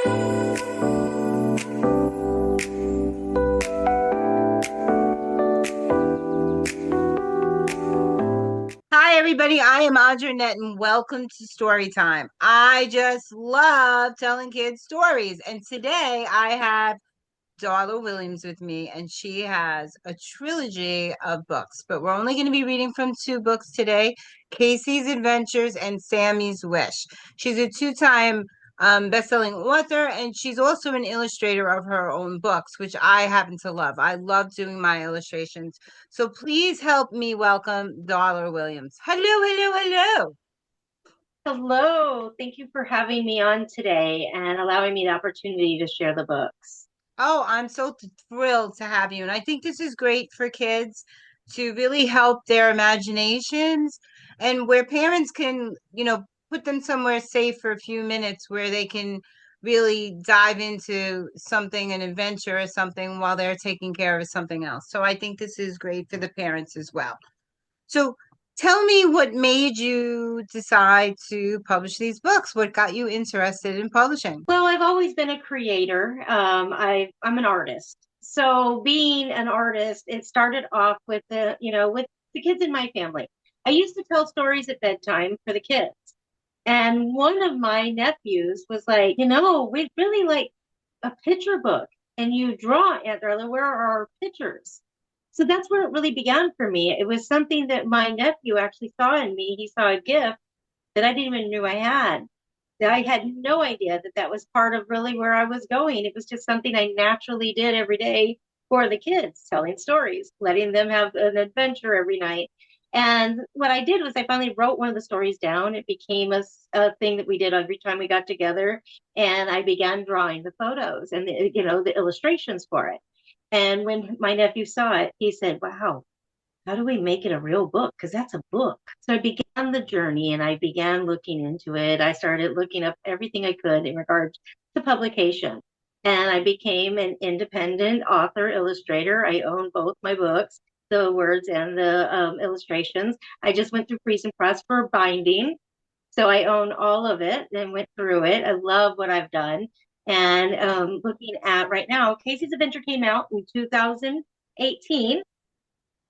Hi, everybody. I am Andra Annette, and welcome to Story Time. I just love telling kids stories. And today I have Darla Williams with me, and she has a trilogy of books. But we're only going to be reading from two books today, Casey's Adventures and Sammy's Wish. She's a two-time best-selling author, and she's also an illustrator of her own books, which I happen to love. I love doing my illustrations. So please help me welcome Darla Williams. Hello, hello, hello. Hello, thank you for having me on today and allowing me the opportunity to share the books. Oh, I'm so thrilled to have you. And I think this is great for kids to really help their imaginations and where parents can, put them somewhere safe for a few minutes where they can really dive into something, an adventure or something while they're taking care of something else. So I think this is great for the parents as well. So tell me what made you decide to publish these books? What got you interested in publishing? Well, I've always been a creator. I'm an artist. So being an artist, it started off with with the kids in my family. I used to tell stories at bedtime for the kids. And one of my nephews was like, we'd really like a picture book. And you draw, Aunt Darla, where are our pictures? So that's where it really began for me. It was something that my nephew actually saw in me. He saw a gift that I didn't even knew I had. That I had no idea that that was part of really where I was going. It was just something I naturally did every day for the kids, telling stories, letting them have an adventure every night. And what I did was I finally wrote one of the stories down. It became a thing that we did every time we got together. And I began drawing the photos and the illustrations for it. And when my nephew saw it, he said, "Wow, how do we make it a real book? Because that's a book." So I began the journey and I began looking into it. I started looking up everything I could in regards to publication. And I became an independent author, illustrator. I own both my books, the words and the illustrations. I just went through Freeze and Press for binding. So I own all of it and went through it. I love what I've done. And looking at right now, Casey's Adventure came out in 2018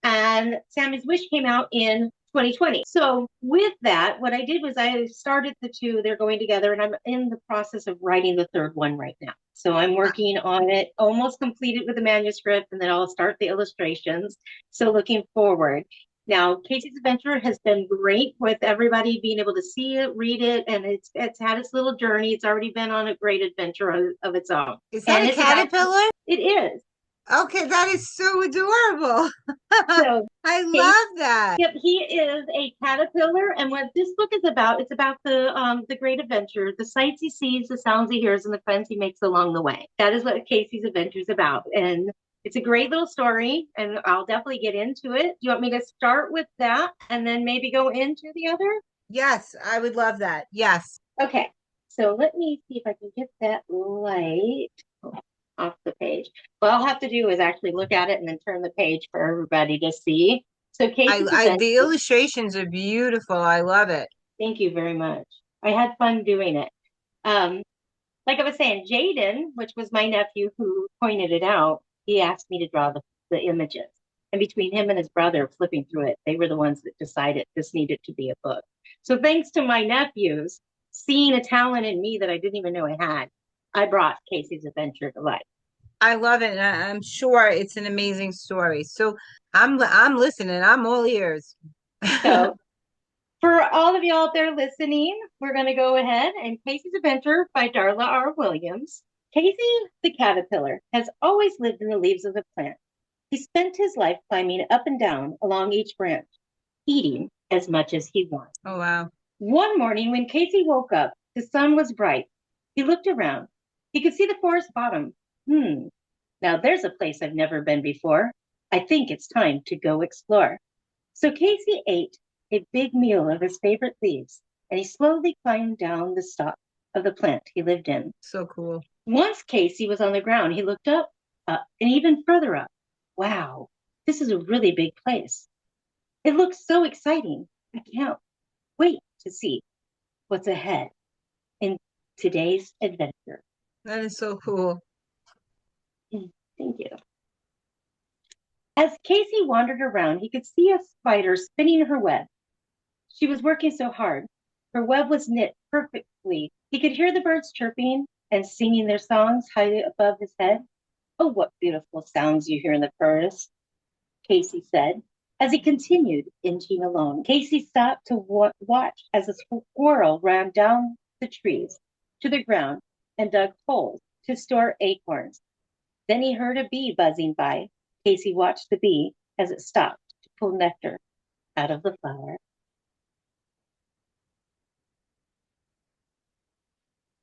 and Sammy's Wish came out in 2020. So with that, what I did was I started the two, they're going together, and I'm in the process of writing the third one right now. So I'm working on it, almost completed with the manuscript, and then I'll start the illustrations. So looking forward. Now, Casey's Adventure has been great with everybody being able to see it, read it, and it's had its little journey. It's already been on a great adventure of its own. Is that And a it's about caterpillar? it is. Okay, that is so adorable. So I Casey love that. Yep, he is a caterpillar, and what this book is about, it's about the great adventure, the sights he sees, the sounds he hears, and the friends he makes along the way. That is what Casey's Adventure is about, and it's a great little story, and I'll definitely get into it. Do you want me to start with that and then maybe go into the other? Yes, I would love that. Yes. Okay, so let me see if I can get that light off the page. What I'll have to do is actually look at it and then turn the page for everybody to see. So Casey's The Adventure. illustrations are beautiful. I love it. Thank you very much. I had fun doing it. Um, like I was saying, Jaden, which was my nephew who pointed it out, he asked me to draw the images. And between him and his brother flipping through it, they were the ones that decided this needed to be a book. So thanks to my nephews, seeing a talent in me that I didn't even know I had, I brought Casey's Adventure to life. I love it, and I'm sure it's an amazing story. So I'm listening. I'm all ears. So for all of you out there listening, we're going to go ahead and Casey's Adventure by Darla R. Williams. Casey the caterpillar has always lived in the leaves of the plant. He spent his life climbing up and down along each branch, eating as much as he wanted. Oh wow. One morning, when Casey woke up, the sun was bright. He looked around. He could see the forest bottom. Now there's a place I've never been before. I think it's time to go explore. So Casey ate a big meal of his favorite leaves, and he slowly climbed down the stalk of the plant he lived in. So cool. Once Casey was on the ground, he looked up, and even further up. Wow, this is a really big place. It looks so exciting. I can't wait to see what's ahead in today's adventure. That is so cool. Thank you. As Casey wandered around, he could see a spider spinning her web. She was working so hard. Her web was knit perfectly. He could hear the birds chirping and singing their songs high above his head. Oh, what beautiful sounds you hear in the forest, Casey said. As he continued inching alone, Casey stopped to watch as a squirrel ran down the trees to the ground and dug holes to store acorns. Then he heard a bee buzzing by. Casey watched the bee as it stopped to pull nectar out of the flower.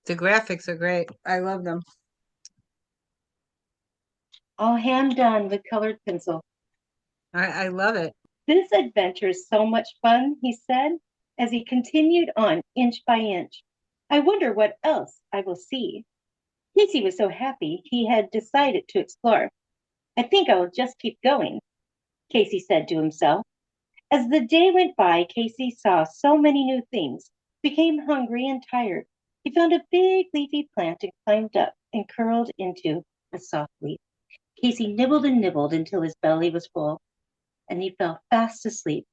The graphics are great. I love them. All hand done with colored pencil. I love it. This adventure is so much fun, he said, as he continued on inch by inch. I wonder what else I will see. Casey was so happy he had decided to explore. I think I will just keep going, Casey said to himself. As the day went by, Casey saw so many new things, became hungry and tired. He found a big leafy plant and climbed up and curled into a soft leaf. Casey nibbled and nibbled until his belly was full, and he fell fast asleep.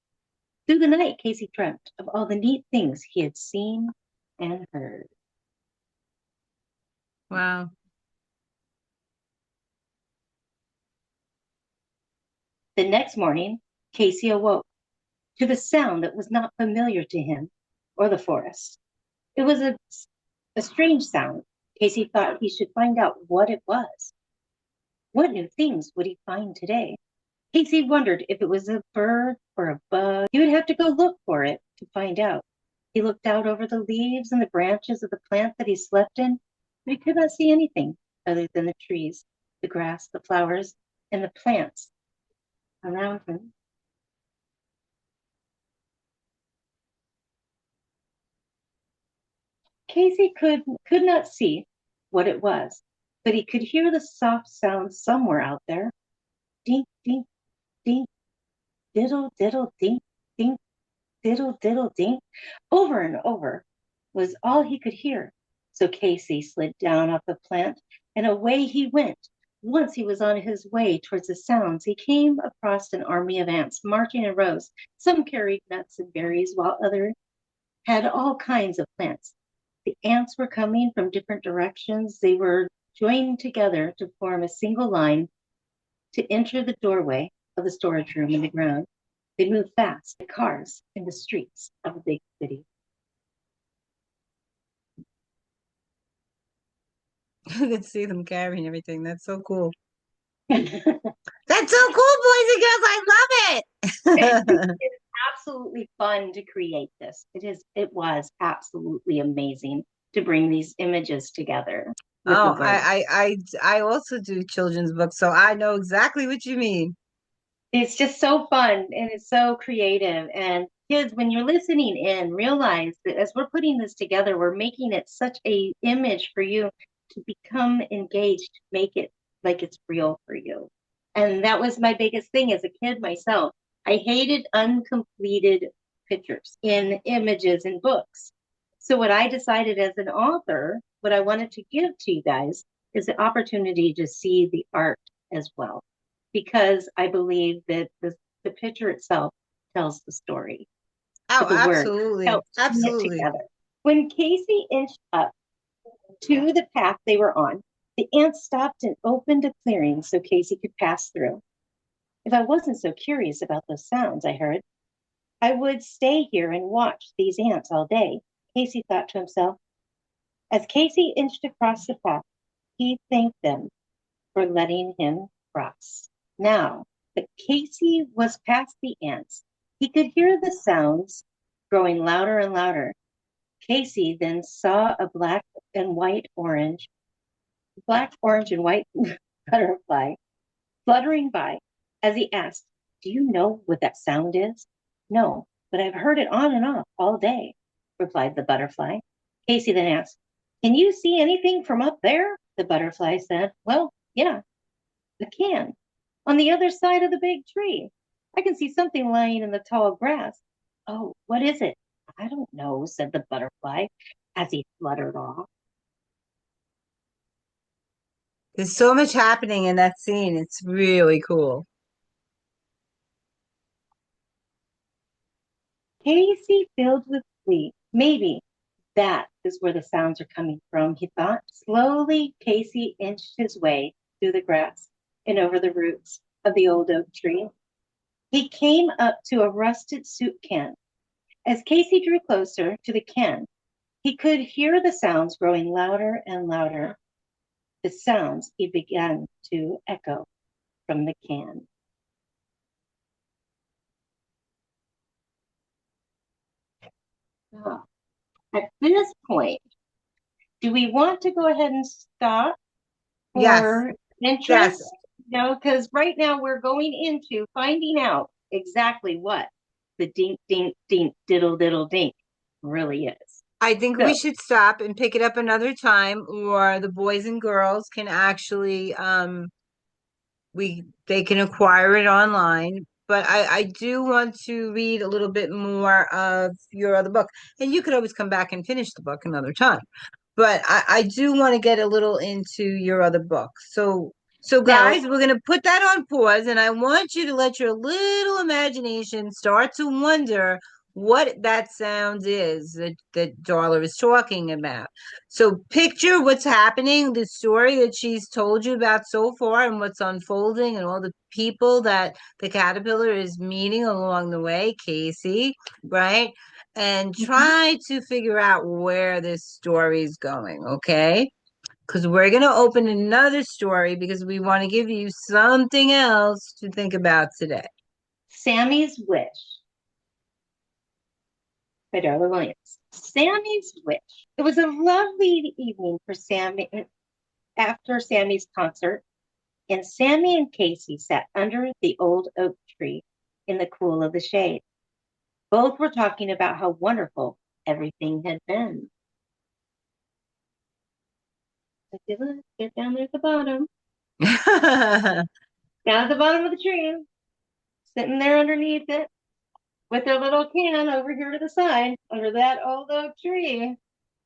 Through the night, Casey dreamt of all the neat things he had seen and heard. Wow. The next morning, Casey awoke to the sound that was not familiar to him or the forest. It was a strange sound. Casey thought he should find out what it was. What new things would he find today? Casey wondered if it was a bird or a bug. He would have to go look for it to find out. He looked out over the leaves and the branches of the plant that he slept in, but he could not see anything other than the trees, the grass, the flowers, and the plants around him. Casey could not see what it was, but he could hear the soft sound somewhere out there. Dink, dink, dink, diddle, diddle, dink, dink, diddle, diddle, dink. Over and over was all he could hear. So Casey slid down off the plant and away he went. Once he was on his way towards the sounds, he came across an army of ants marching in rows. Some carried nuts and berries, while others had all kinds of plants. The ants were coming from different directions. They were joined together to form a single line to enter the doorway of the storage room in the ground. They moved fast, like cars in the streets of a big city. You can see them carrying everything. That's so cool. It's That's so cool, boys and girls. I love it. absolutely fun to create this. It was absolutely amazing to bring these images together with the Oh, words. I also do children's books, so I know exactly what you mean. It's just so fun and it's so creative. And kids, when you're listening in, realize that as we're putting this together, we're making it such a image for you to become engaged, make it like it's real for you. And that was my biggest thing as a kid myself. I hated uncompleted pictures in images in books. So what I decided as an author, what I wanted to give to you guys is the opportunity to see the art as well because I believe that the picture itself tells the story, Oh, but the word absolutely. helps bring it Absolutely. together. When Casey inched up to the path they were on, the ants stopped and opened a clearing so Casey could pass through. If I wasn't so curious about those sounds I heard, I would stay here and watch these ants all day, Casey thought to himself. As Casey inched across the path, he thanked them for letting him cross. Now that Casey was past the ants, he could hear the sounds growing louder and louder. Casey then saw a black, orange, and white butterfly fluttering by as he asked, "Do you know what that sound is?" "No, but I've heard it on and off all day," replied the butterfly. Casey then asked, "Can you see anything from up there?" The butterfly said, "Well, yeah, I can. On the other side of the big tree. I can see something lying in the tall grass." "Oh, what is it?" "I don't know," said the butterfly as he fluttered off. There's so much happening in that scene. It's really cool. Casey filled with glee. Maybe that is where the sounds are coming from, he thought. Slowly, Casey inched his way through the grass and over the roots of the old oak tree. He came up to a rusted soup can. As Casey drew closer to the can, he could hear the sounds growing louder and louder. The sounds he began to echo from the can. Oh, at this point, do we want to go ahead and stop Yes, for yes. interest? No, because right now we're going into finding out exactly what the dink, dink, dink, diddle, diddle, dink really is. I think we So should stop and pick it up another time, or the boys and girls can actually we they can acquire it online. But I do want to read a little bit more of your other book. And you could always come back and finish the book another time. But I do want to get a little into your other book. So now, guys, we're gonna put that on pause, and I want you to let your little imagination start to wonder what that sound is that Darla is talking about. So picture what's happening, the story that she's told you about so far and what's unfolding and all the people that the caterpillar is meeting along the way, Casey, right? And try to figure out where this story's going, okay? Because we're going to open another story because we want to give you something else to think about today. Sammy's Wish by Darla Williams. Sammy's Wish. It was a lovely evening for Sammy after Sammy's concert, and Sammy and Casey sat under the old oak tree in the cool of the shade. Both were talking about how wonderful everything had been. If you look, get down there at the bottom, down at the bottom of the tree, sitting there underneath it with their little can over here to the side under that old oak tree.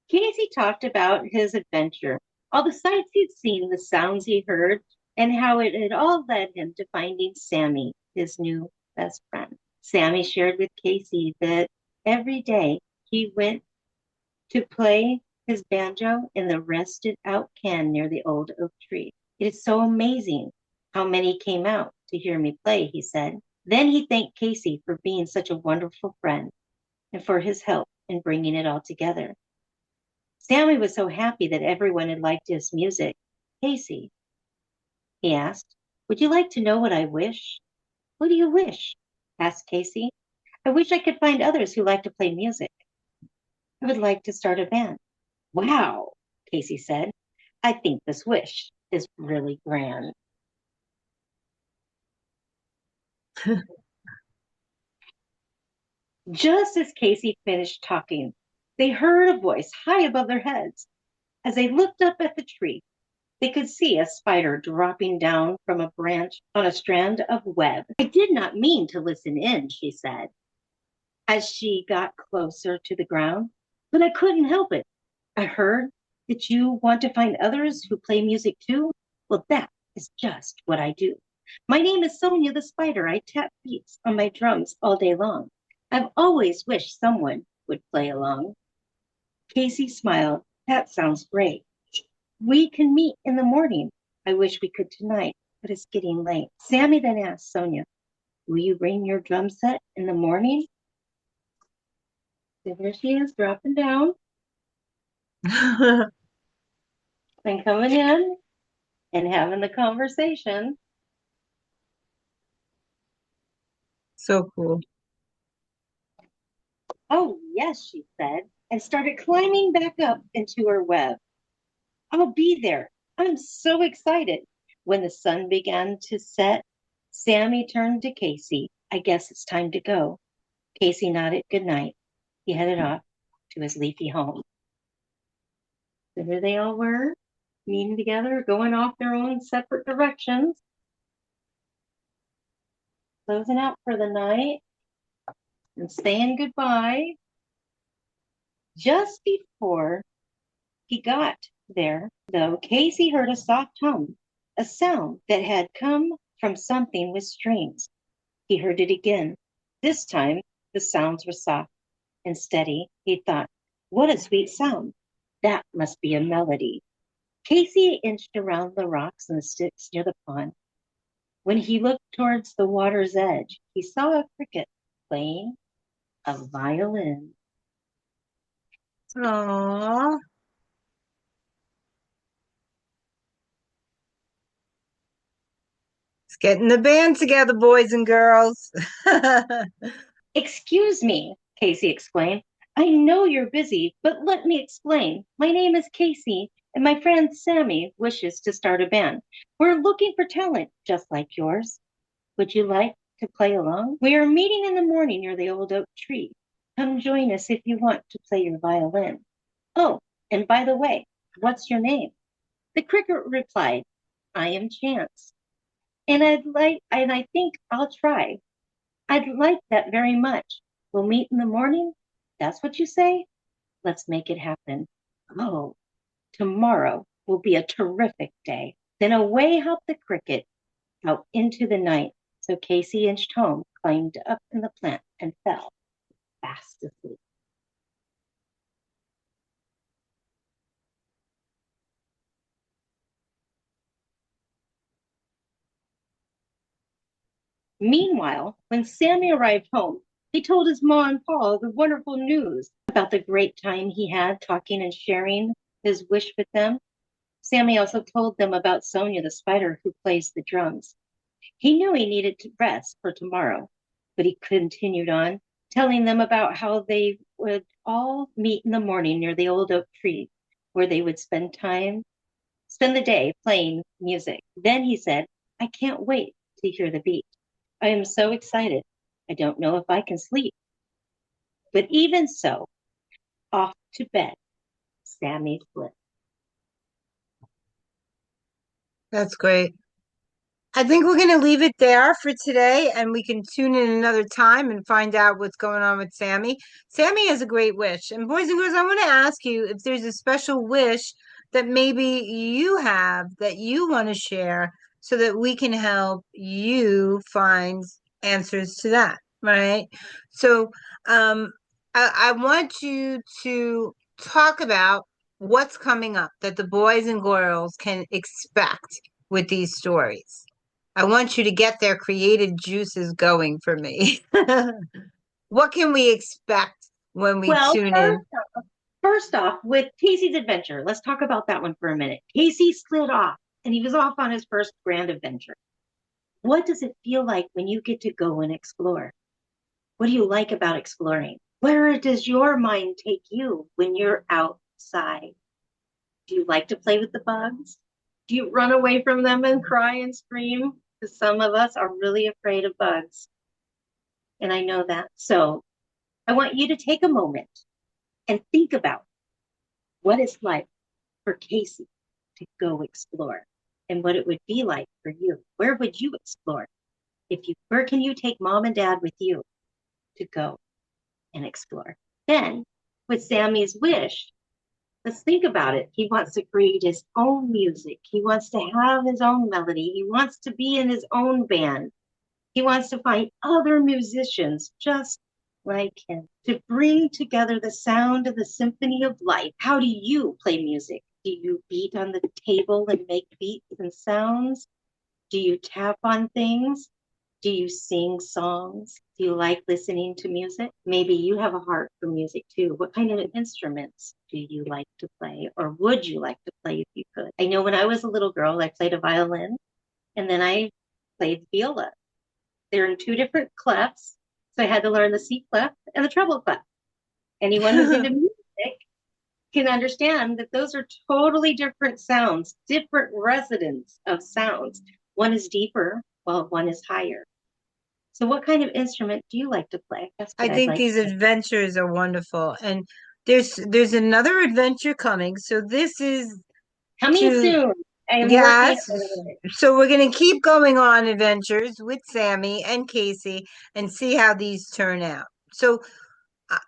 Casey talked about his adventure, all the sights he'd seen, the sounds he heard, and how it had all led him to finding Sammy, his new best friend. Sammy shared with Casey that every day he went to play his banjo in the rested out can near the old oak tree. It is so amazing how many came out to hear me play, he said. Then he thanked Casey for being such a wonderful friend and for his help in bringing it all together. Sammy was so happy that everyone had liked his music. Casey, he asked, would you like to know what I wish? What do you wish? Asked Casey. I wish I could find others who like to play music. I would like to start a band. Wow, Casey said. I think this wish is really grand. Just as Casey finished talking, they heard a voice high above their heads. As they looked up at the tree, they could see a spider dropping down from a branch on a strand of web. I did not mean to listen in, she said, as she got closer to the ground, but I couldn't help it. I heard that you want to find others who play music too. Well, that is just what I do. My name is Sonia the Spider. I tap beats on my drums all day long. I've always wished someone would play along. Casey smiled. That sounds great. We can meet in the morning. I wish we could tonight, but it's getting late. Sammy then asked Sonia, will you bring your drum set in the morning? So there she is, dropping down and coming in and having the conversation. So cool. Oh, yes, she said, and started climbing back up into her web. I'll be there. I'm so excited. When the sun began to set, Sammy turned to Casey. I guess it's time to go. Casey nodded good night. He headed off to his leafy home. So here they all were, meeting together, going off their own separate directions, closing out for the night and saying goodbye just before he got There, though, Casey heard a soft hum, a sound that had come from something with strings. He heard it again. This time the sounds were soft and steady. He thought, what a sweet sound. That must be a melody. Casey inched around the rocks and the sticks near the pond. When he looked towards the water's edge, he saw a cricket playing a violin. Aww. Let's get in the band together, boys and girls. Excuse me, Casey explained. I know you're busy, but let me explain. My name is Casey, and my friend Sammy wishes to start a band. We're looking for talent just like yours. Would you like to play along? We are meeting in the morning near the old oak tree. Come join us if you want to play your violin. Oh, and by the way, what's your name? The cricket replied, I am Chance. And I think I'll try. I'd like that very much. We'll meet in the morning? That's what you say? Let's make it happen. Oh, tomorrow will be a terrific day. Then away hopped the cricket out into the night. So Casey inched home, climbed up in the plant, and fell fast asleep. Meanwhile, when Sammy arrived home, he told his ma and pa the wonderful news about the great time he had talking and sharing his wish with them. Sammy also told them about Sonia the spider who plays the drums. He knew he needed to rest for tomorrow, but he continued on, telling them about how they would all meet in the morning near the old oak tree, where they would spend the day playing music. Then he said, I can't wait to hear the beat. I am so excited. I don't know if I can sleep. But even so, off to bed, Sammy slipped. That's great. I think we're going to leave it there for today, and we can tune in another time and find out what's going on with Sammy. Sammy has a great wish. And boys and girls, I want to ask you if there's a special wish that maybe you have that you want to share so that we can help you find answers to that, right? So, I want you to talk about what's coming up that the boys and girls can expect with these stories. I want you to get their creative juices going for me. What can we expect when we Well, tune in? first off, with Casey's adventure, let's talk about that one for a minute. Casey slid off and he was off on his first grand adventure. What does it feel like when you get to go and explore? What do you like about exploring? Where does your mind take you when you're outside? Do you like to play with the bugs? Do you run away from them and cry and scream? Because some of us are really afraid of bugs. And I know that. So I want you to take a moment and think about what it's like for Casey to go explore and what it would be like for you. Where would you explore? Where can you take mom and dad with you to go and explore? Then, with Sammy's wish, let's think about it. He wants to create his own music. He wants to have his own melody. He wants to be in his own band. He wants to find other musicians just like him to bring together the sound of the symphony of life. How do you play music? Do you beat on the table and make beats and sounds? Do you tap on things? Do you sing songs? Do you like listening to music? Maybe you have a heart for music too. What kind of instruments do you like to play, or would you like to play if you could? I know when I was a little girl, I played a violin and then I played viola. They're in two different clefs. So I had to learn the C clef and the treble clef. Anyone who's into music can understand that those are totally different sounds, different resonance of sounds. One is deeper while one is higher. So what kind of instrument do you like to play? That's I what I'd think like these to know. adventures are wonderful. And there's another adventure coming. So this is Coming to soon. I am working yes. on it. So we're going to keep going on adventures with Sammy and Casey and see how these turn out. So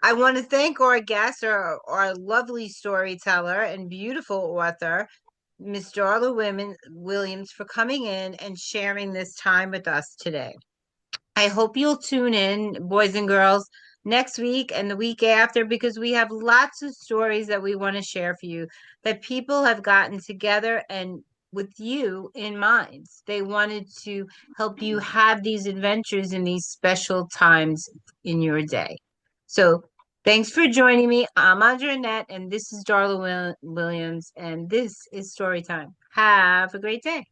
I want to thank our guest, our lovely storyteller and beautiful author, Miss Darla Williams, for coming in and sharing this time with us today. I hope you'll tune in, boys and girls, next week and the week after because we have lots of stories that we want to share for you that people have gotten together and with you in mind. They wanted to help you have these adventures in these special times in your day. So, thanks for joining me. I'm Andra Annette, and this is Darla Williams, and this is Story Time. Have a great day.